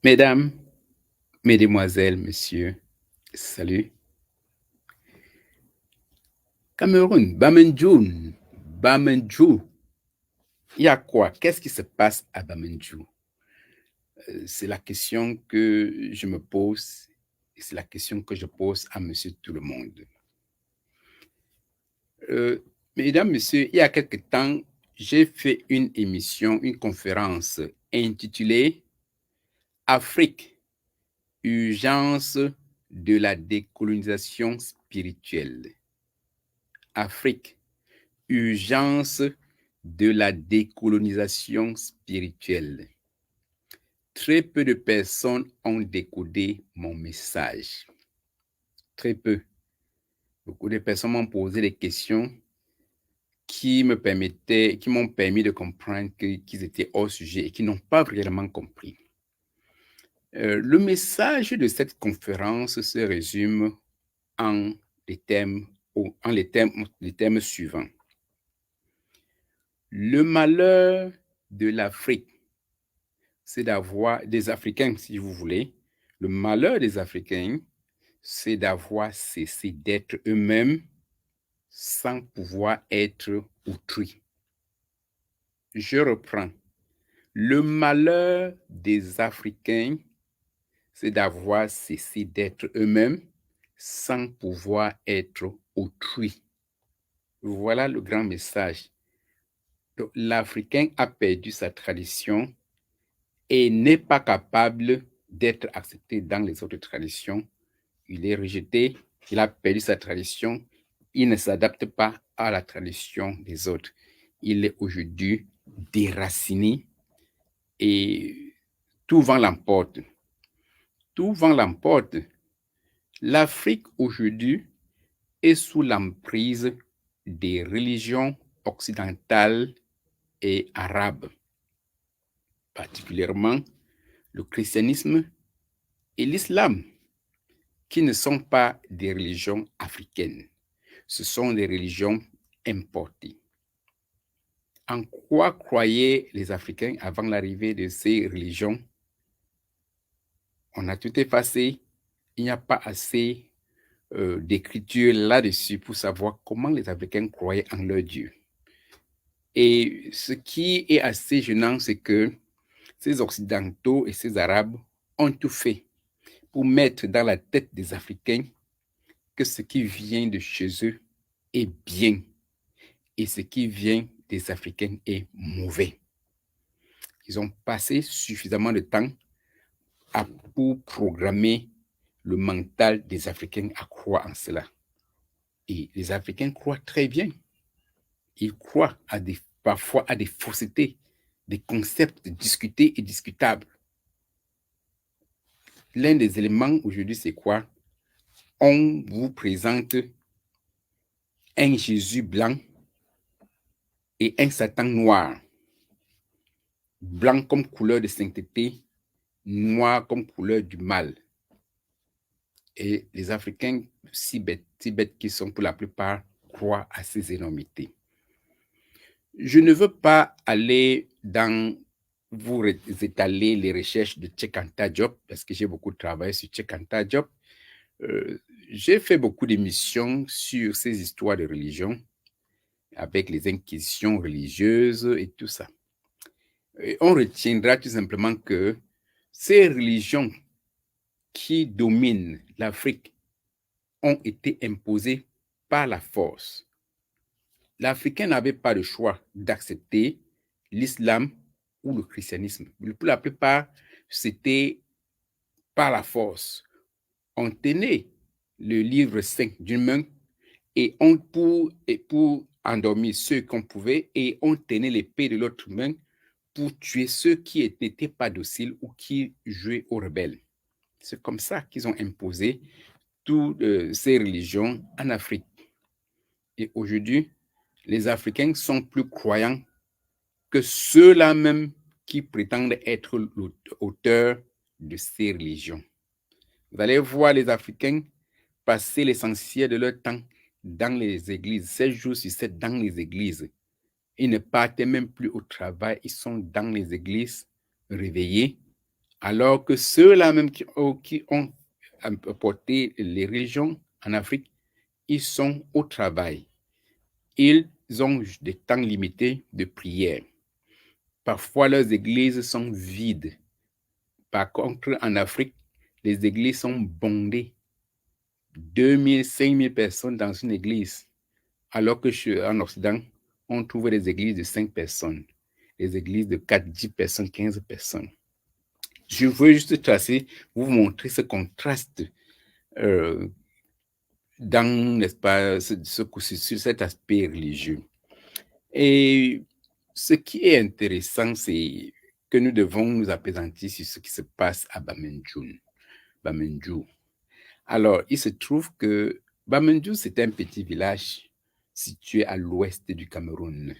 Mesdames, mesdemoiselles, messieurs, salut. Cameroun, Bamendjoun, Bamendjou. Il y a quoi? Qu'est-ce qui se passe à Bamendjou? C'est la question que je me pose et c'est la question que je pose à monsieur tout le monde. Mesdames, messieurs, il y a quelque temps, j'ai fait une émission, une conférence intitulée Afrique, urgence de la décolonisation spirituelle. Afrique, urgence de la décolonisation spirituelle. Très peu de personnes ont décodé mon message. Très peu. Beaucoup de personnes m'ont posé des questions qui m'ont permis de comprendre qu'ils étaient hors sujet et qui n'ont pas vraiment compris. Le message de cette conférence se résume en les termes suivants. Le malheur de l'Afrique, c'est d'avoir des Africains, si vous voulez. Le malheur des Africains, c'est d'avoir cessé d'être eux-mêmes sans pouvoir être autrui. Je reprends. Le malheur des Africains, c'est d'avoir cessé d'être eux-mêmes sans pouvoir être autrui. Voilà le grand message. L'Africain a perdu sa tradition et n'est pas capable d'être accepté dans les autres traditions. Il est rejeté, il a perdu sa tradition, il ne s'adapte pas à la tradition des autres. Il est aujourd'hui déraciné et tout vent l'emporte. Tout vent l'emporte. L'Afrique aujourd'hui est sous l'emprise des religions occidentales et arabes, particulièrement le christianisme et l'islam, qui ne sont pas des religions africaines. Ce sont des religions importées. En quoi croyaient les Africains avant l'arrivée de ces religions? On a tout effacé. Il n'y a pas assez d'écriture là-dessus pour savoir comment les Africains croyaient en leur Dieu. Et ce qui est assez gênant, c'est que ces Occidentaux et ces Arabes ont tout fait pour mettre dans la tête des Africains que ce qui vient de chez eux est bien et ce qui vient des Africains est mauvais. Ils ont passé suffisamment de temps pour programmer le mental des Africains à croire en cela. Et les Africains croient très bien. Ils croient parfois à des faussetés, des concepts discutés et discutables. L'un des éléments aujourd'hui, c'est quoi? On vous présente un Jésus blanc et un Satan noir. Blanc comme couleur de sainteté, noir comme couleur du mal. Et les Africains, si bêtes qu'ils sont pour la plupart, croient à ces énormités. Je ne veux pas aller dans vous étaler les recherches de Cheikh Anta Diop, parce que j'ai beaucoup travaillé sur Cheikh Anta Diop. J'ai fait beaucoup d'émissions sur ces histoires de religion, avec les inquisitions religieuses et tout ça. Et on retiendra tout simplement que ces religions qui dominent l'Afrique ont été imposées par la force. L'Africain n'avait pas le choix d'accepter l'islam ou le christianisme. Pour la plupart, c'était par la force. On tenait le livre saint d'une main et pour endormir ceux qu'on pouvait, et on tenait l'épée de l'autre main pour tuer ceux qui n'étaient pas dociles ou qui jouaient aux rebelles. C'est comme ça qu'ils ont imposé toutes ces religions en Afrique. Et aujourd'hui, les Africains sont plus croyants que ceux-là même qui prétendent être l'auteur de ces religions. Vous allez voir les Africains passer l'essentiel de leur temps dans les églises, 7 jours sur 7 dans les églises. Ils ne partent même plus au travail, ils sont dans les églises, réveillés, Alors que ceux-là même qui ont apporté les religions en Afrique, ils sont au travail. Ils ont des temps limités de prière. Parfois, leurs églises sont vides. Par contre, en Afrique, les églises sont bondées. 2000, 5000 personnes dans une église. Alors que en Occident, on trouve des églises de 5 personnes, des églises de 4, 10 personnes, 15 personnes. Je veux juste tracer, vous montrer ce contraste dans, n'est-ce pas, sur cet aspect religieux. Et ce qui est intéressant, c'est que nous devons nous appesantir sur ce qui se passe à Bamendjoun. Alors, il se trouve que Bamendjoun, c'est un petit village situé à l'ouest du Cameroun.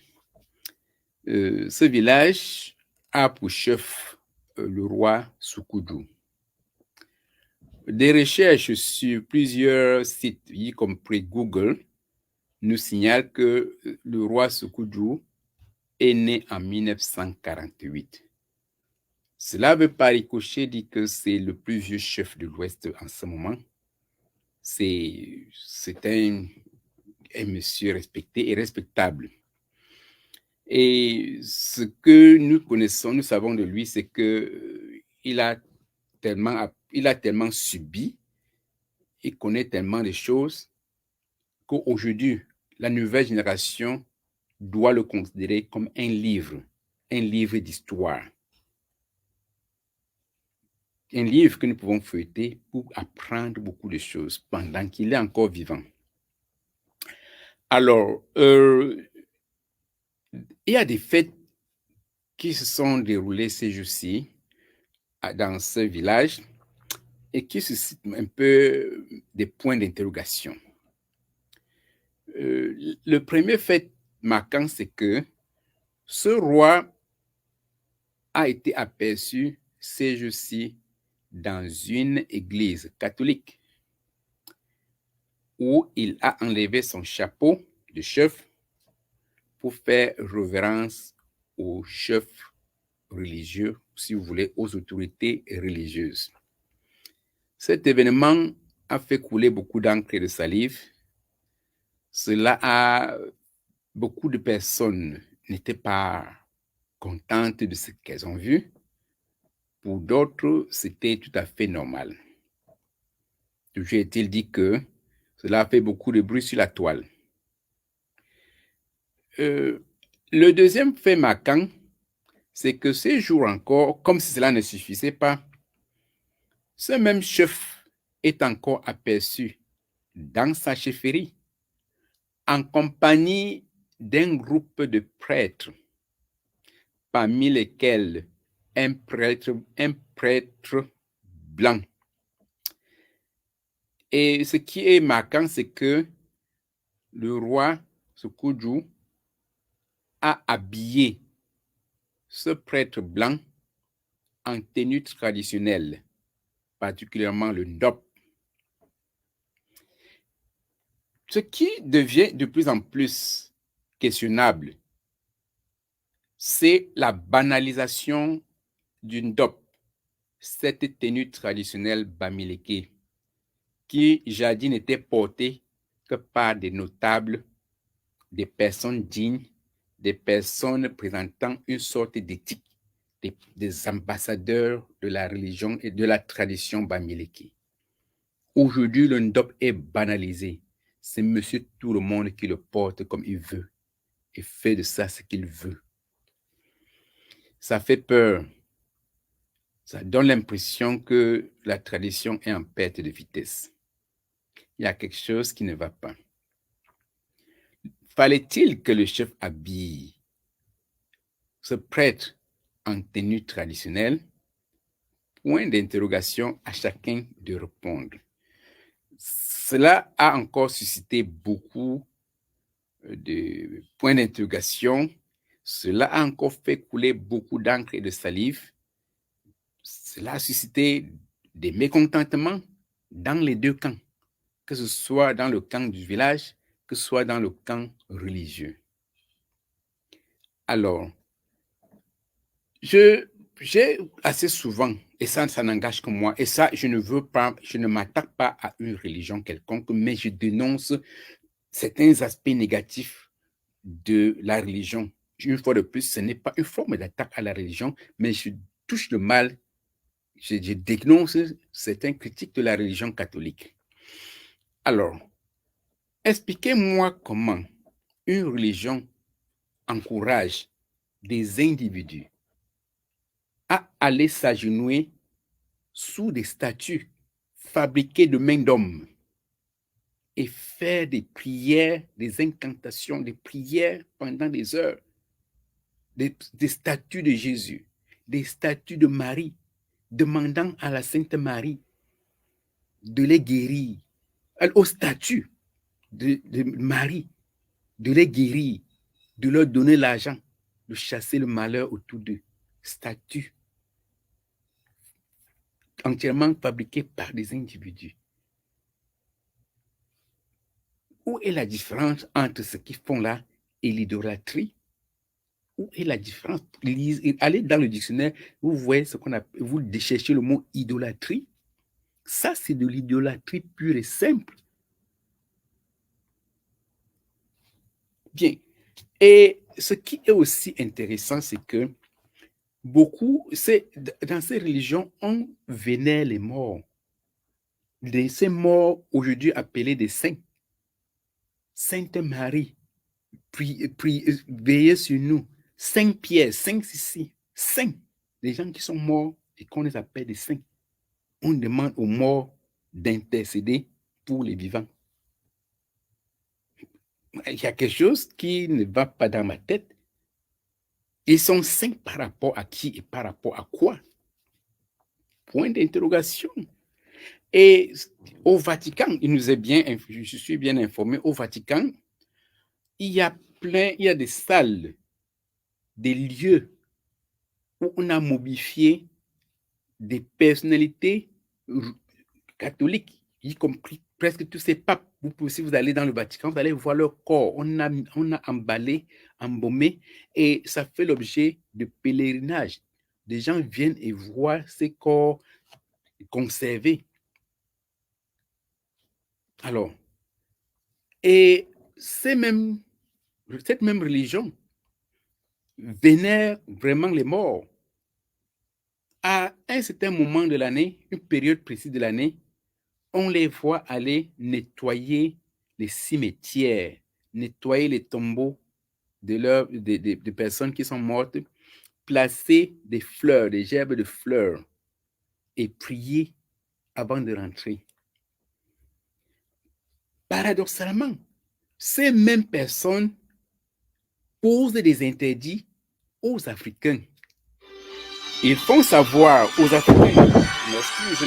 Ce village a pour chef le roi Soukoudou. Des recherches sur plusieurs sites, y compris Google, nous signalent que le roi Soukoudou est né en 1948. Cela veut pas ricocher dit que c'est le plus vieux chef de l'Ouest en ce moment. C'est un monsieur respecté et respectable. Et ce que nous connaissons, nous savons de lui, c'est que il a tellement subi, il connaît tellement de choses qu'aujourd'hui, la nouvelle génération doit le considérer comme un livre d'histoire. Un livre que nous pouvons feuilleter pour apprendre beaucoup de choses pendant qu'il est encore vivant. Alors, il y a des fêtes qui se sont déroulées ces jours-ci dans ce village et qui suscitent un peu des points d'interrogation. Le premier fait marquant, c'est que ce roi a été aperçu ces jours-ci dans une église catholique où il a enlevé son chapeau de chef pour faire révérence aux chefs religieux, si vous voulez, aux autorités religieuses. Cet événement a fait couler beaucoup d'encre et de salive. Beaucoup de personnes n'étaient pas contentes de ce qu'elles ont vu. Pour d'autres, c'était tout à fait normal. Toujours est-il dit que cela a fait beaucoup de bruit sur la toile. Le deuxième fait marquant, c'est que ces jours encore, comme si cela ne suffisait pas, ce même chef est encore aperçu dans sa chefferie en compagnie d'un groupe de prêtres, parmi lesquels un prêtre blanc. Et ce qui est marquant, c'est que le roi Soukoudou a habillé ce prêtre blanc en tenue traditionnelle, particulièrement le ndop. Ce qui devient de plus en plus questionnable, c'est la banalisation du ndop, cette tenue traditionnelle bamileke, qui jadis n'était portée que par des notables, des personnes dignes, des personnes présentant une sorte d'éthique, des ambassadeurs de la religion et de la tradition bamileke. Aujourd'hui, le ndop est banalisé. C'est monsieur tout le monde qui le porte comme il veut et fait de ça ce qu'il veut. Ça fait peur. Ça donne l'impression que la tradition est en perte de vitesse. Il y a quelque chose qui ne va pas. Fallait-il que le chef habille ce prêtre en tenue traditionnelle? Point d'interrogation à chacun de répondre. Cela a encore suscité beaucoup de points d'interrogation. Cela a encore fait couler beaucoup d'encre et de salive. Cela a suscité des mécontentements dans les deux camps, que ce soit dans le camp du village, que ce soit dans le camp religieux. Alors, je j'ai assez souvent, et ça n'engage que moi, et ça, je ne m'attaque pas à une religion quelconque, mais je dénonce certains aspects négatifs de la religion. Une fois de plus, ce n'est pas une forme d'attaque à la religion, mais je touche le mal, je dénonce certaines critiques de la religion catholique. Alors, expliquez-moi comment une religion encourage des individus à aller s'agenouiller sous des statues fabriquées de main d'homme et faire des prières, des incantations, des prières pendant des heures, des statues de Jésus, des statues de Marie, demandant à la Sainte Marie de les guérir, aux statues de Marie, de les guérir, de leur donner l'argent, de chasser le malheur autour d'eux. Statues entièrement fabriquées par des individus. Où est la différence entre ce qu'ils font là et l'idolâtrie? Où est la différence? Allez dans le dictionnaire, vous voyez ce qu'on appelle, vous cherchez le mot idolâtrie. Ça, c'est de l'idolâtrie pure et simple. Bien. Et ce qui est aussi intéressant, c'est que dans ces religions, on vénère les morts. Ces morts aujourd'hui appelés des saints. Sainte Marie, veillez sur nous. Saint Pierre, Saint Cécile, saints. Les gens qui sont morts et qu'on les appelle des saints. On demande aux morts d'intercéder pour les vivants. Il y a quelque chose qui ne va pas dans ma tête. Ils sont saints par rapport à qui et par rapport à quoi? Point d'interrogation. Et au Vatican, je suis bien informé, au Vatican, il y a des salles, des lieux où on a momifié des personnalités catholiques, y compris presque tous ces papes. Si vous allez dans le Vatican, vous allez voir leur corps. On a emballé, embaumé, et ça fait l'objet de pèlerinage. Des gens viennent et voient ces corps conservés. Alors, et cette même religion vénère vraiment les morts. À un certain moment de l'année, une période précise de l'année, on les voit aller nettoyer les cimetières, nettoyer les tombeaux de personnes qui sont mortes, placer des fleurs, des gerbes de fleurs et prier avant de rentrer. Paradoxalement, ces mêmes personnes posent des interdits aux Africains. Ils font savoir aux Africains, merci,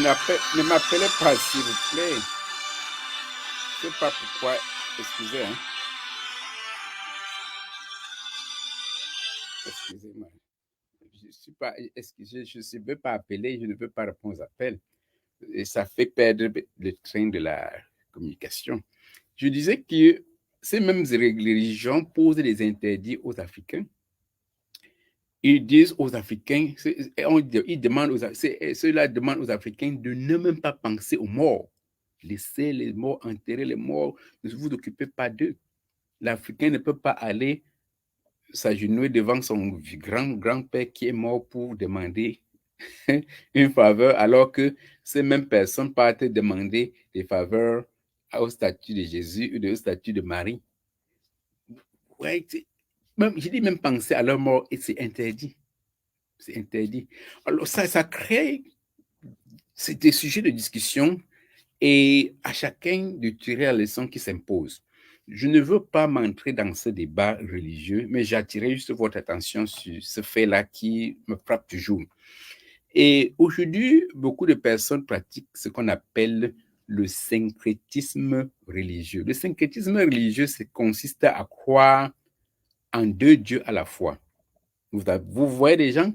ne m'appelez pas s'il vous plaît. Je ne sais pas pourquoi, excusez, hein. Excusez-moi. Je ne veux pas appeler, je ne veux pas répondre aux appels. Et ça fait perdre le train de la communication. Je disais que ces mêmes religions posent des interdits aux Africains. Ils disent aux Africains, ceux-là demandent aux Africains de ne même pas penser aux morts. Laissez les morts, enterrer les morts, ne vous occupez pas d'eux. L'Africain ne peut pas aller s'agenouiller devant son grand-père qui est mort pour demander une faveur, alors que ces mêmes personnes partent demander des faveurs au statut de Jésus ou au statut de Marie. Ouais, je dis même penser à leur mort et c'est interdit. C'est interdit. Alors ça crée des sujets de discussion et à chacun de tirer la leçon qui s'impose. Je ne veux pas m'entrer dans ce débat religieux, mais j'attirais juste votre attention sur ce fait-là qui me frappe toujours. Et aujourd'hui, beaucoup de personnes pratiquent ce qu'on appelle le syncrétisme religieux. Le syncrétisme religieux, consiste à croire en deux dieux à la fois. Vous voyez des gens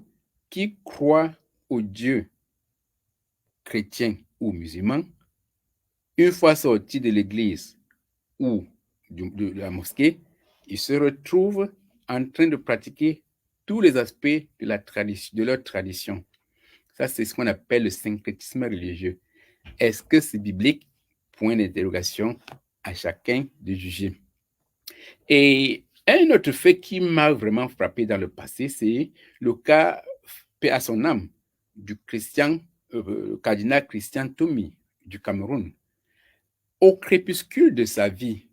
qui croient au Dieu chrétien ou musulman. Une fois sortis de l'église ou de la mosquée, ils se retrouvent en train de pratiquer tous les aspects de la tradition, de leur tradition. Ça, c'est ce qu'on appelle le syncrétisme religieux. Est-ce que c'est biblique? Point d'interrogation, à chacun de juger. Et un autre fait qui m'a vraiment frappé dans le passé, c'est le cas, paix à son âme, du cardinal Christian Tomi du Cameroun. Au crépuscule de sa vie,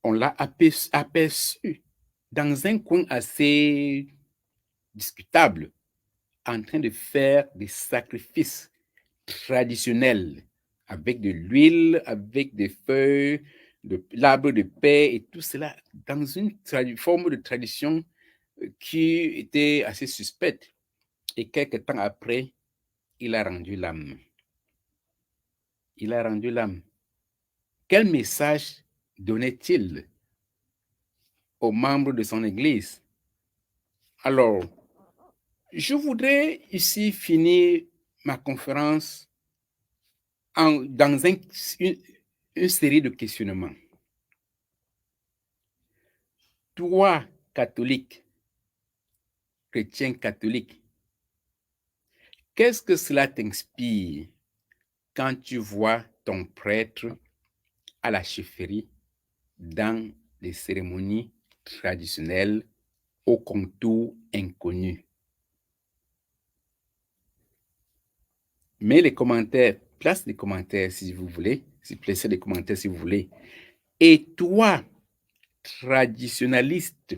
on l'a aperçu dans un coin assez discutable, en train de faire des sacrifices traditionnels avec de l'huile, avec des feuilles, de l'arbre de paix et tout cela dans une forme de tradition qui était assez suspecte. Et quelques temps après, il a rendu l'âme. Il a rendu l'âme. Quel message donnait-il aux membres de son Église? Alors, je voudrais ici finir ma conférence dans une série de questionnements. Toi, catholique, chrétien catholique, qu'est-ce que cela t'inspire quand tu vois ton prêtre à la chefferie dans les cérémonies traditionnelles au contour inconnu? Mets les commentaires, place les commentaires si vous voulez, placez les commentaires si vous voulez. Et toi, traditionnaliste,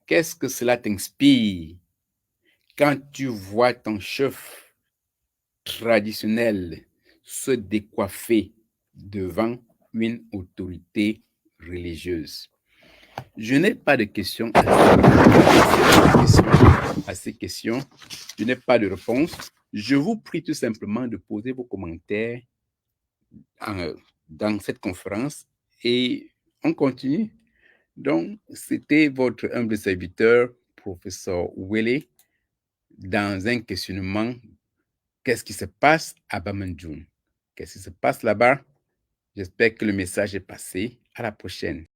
qu'est-ce que cela t'inspire quand tu vois ton chef traditionnel se décoiffer devant une autorité religieuse? Je n'ai pas de questions à ces questions. Je n'ai pas de réponse. Je vous prie tout simplement de poser vos commentaires dans cette conférence et on continue. Donc, c'était votre humble serviteur, professeur Wele, dans un questionnement. Qu'est-ce qui se passe à Bamandjoun? Qu'est-ce qui se passe là-bas? J'espère que le message est passé. À la prochaine.